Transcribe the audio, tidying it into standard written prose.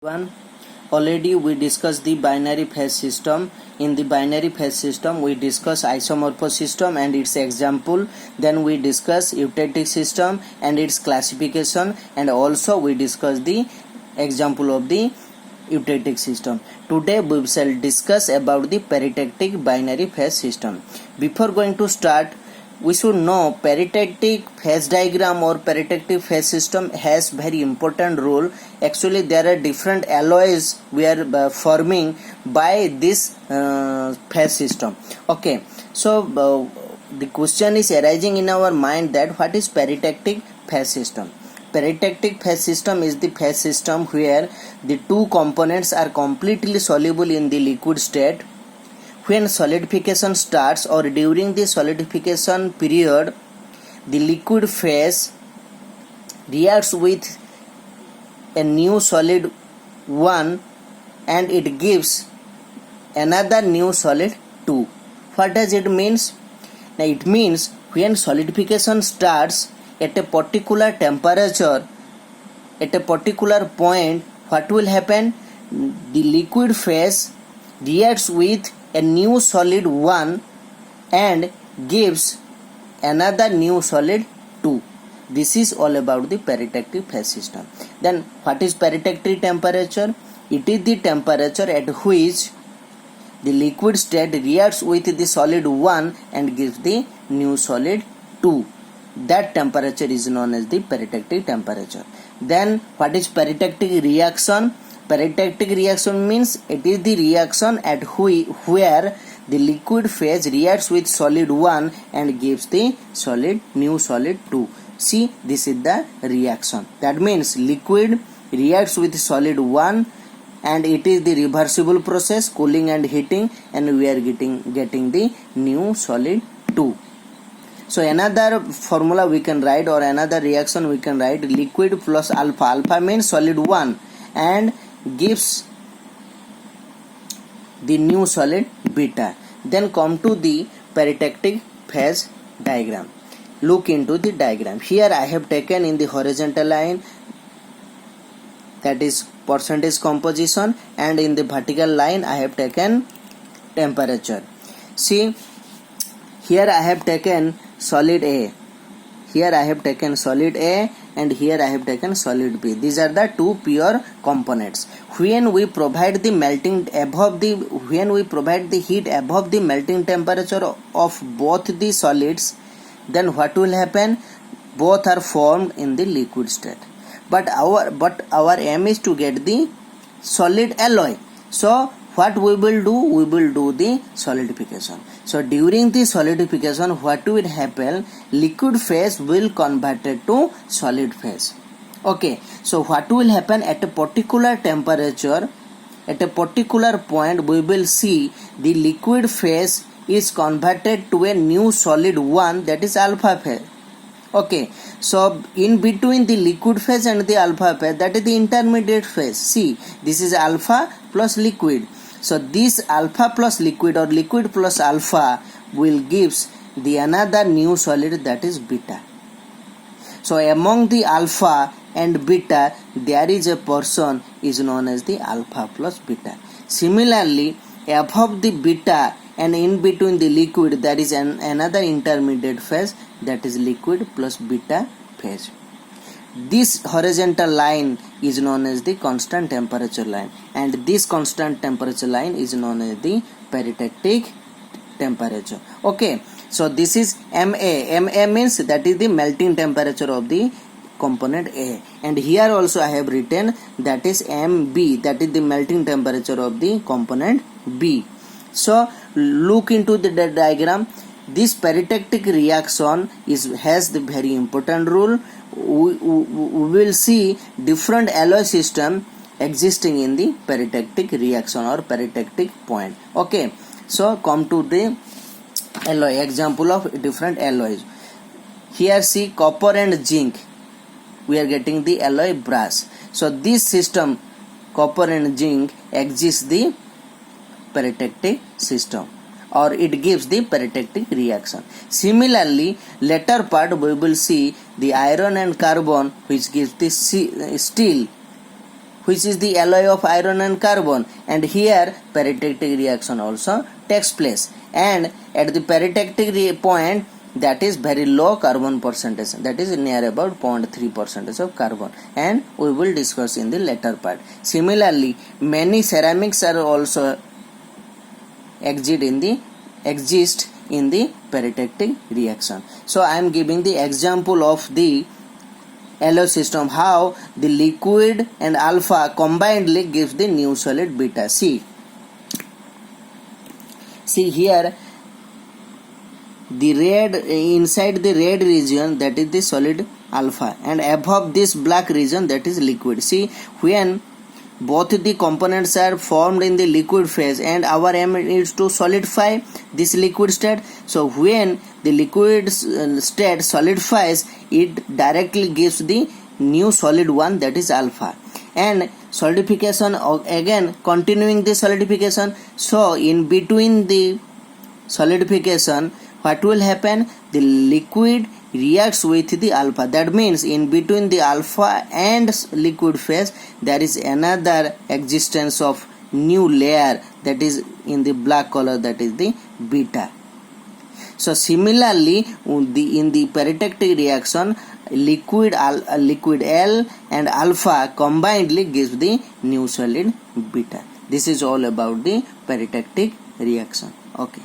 One, already we discussed the binary phase system. In the binary phase system, we discuss isomorphous system and its example. Then we discuss eutectic system and its classification, and also we discuss the example of the eutectic system. Today we shall discuss about the peritectic binary phase system. Before going to start, we should know peritectic phase diagram or peritectic phase system has very important role. Actually there are different alloys we are forming by this phase system. Okay, so the question is arising in our mind that what is peritectic phase system. Peritectic phase system is the phase system where the two components are completely soluble in the liquid state. When solidification starts or during the solidification period, the liquid phase reacts with a new solid 1 and it gives another new solid 2. What does it mean? Now it means when solidification starts at a particular temperature, at a particular point, what will happen? The liquid phase reacts with a new solid 1 and gives another new solid 2. This is all about the peritectic phase system. Then what is peritectic temperature? It is the temperature at which the liquid state reacts with the solid 1 and gives the new solid 2. That temperature is known as the peritectic temperature. Then what is peritectic reaction? Peritectic reaction means it is the reaction at where the liquid phase reacts with solid 1 and gives the new solid 2. See, this is the reaction. That means liquid reacts with solid 1 and it is the reversible process, cooling and heating, and we are getting the new solid 2. So another formula we can write, or another reaction we can write, liquid plus alpha. Alpha means solid 1 and gives the new solid beta. Then come to the peritectic phase diagram. Look into the diagram. Here I have taken in the horizontal line, that is percentage composition, and in the vertical line I have taken temperature. See, here I have taken solid A. Here I have taken solid A and here I have taken solid B. These are the two pure components. When we provide the heat above the melting temperature of both the solids, then what will happen? Both are formed in the liquid state. But our aim is to get the solid alloy. So what we will do? We will do the solidification. So during the solidification, what will happen? Liquid phase will convert it to solid phase. Okay, so what will happen at a particular temperature, at a particular point, we will see the liquid phase is converted to a new solid 1, that is alpha phase. Okay, so in between the liquid phase and the alpha phase, that is the intermediate phase. See, this is alpha plus liquid. So this alpha plus liquid or liquid plus alpha will gives the another new solid, that is beta. So among the alpha and beta there is a portion is known as the alpha plus beta. Similarly, above the beta and in between the liquid there is another intermediate phase, that is liquid plus beta phase. This horizontal line is known as the constant temperature line, and this constant temperature line is known as the peritectic temperature. Okay, so this is MA. MA means that is the melting temperature of the component A, and here also I have written that is MB, that is the melting temperature of the component B. So look into the diagram. This peritectic reaction has the very important rule. We will see different alloy system existing in the peritectic reaction or peritectic point. Okay, so come to the alloy, example of different alloys. Here see copper and zinc, we are getting the alloy brass. So this system copper and zinc exists the peritectic system, or it gives the peritectic reaction. Similarly, later part we will see the iron and carbon, which gives the steel. which is the alloy of iron and carbon, and here peritactic reaction also takes place, and at the peritactic point, that is very low carbon percentage, that is near about 0.3% of carbon, and we will discuss in the later part. Similarly, many ceramics are also exist in the peritactic reaction. So I am giving the example of the alloy system, how the liquid and alpha combinedly gives the new solid beta. See here, the red, inside the red region, that is the solid alpha, and above this black region, that is liquid. See, when both the components are formed in the liquid phase, and our aim is to solidify this liquid state. So when the liquid state solidifies, it directly gives the new solid one, that is alpha. And solidification, again continuing the solidification. So in between the solidification, what will happen? The liquid reacts with the alpha. That means in between the alpha and liquid phase, there is another existence of new layer, that is in the black color, that is the beta. So similarly, in the peritactic reaction, liquid L and alpha combinedly gives the new solid beta. This is all about the peritactic reaction. Okay.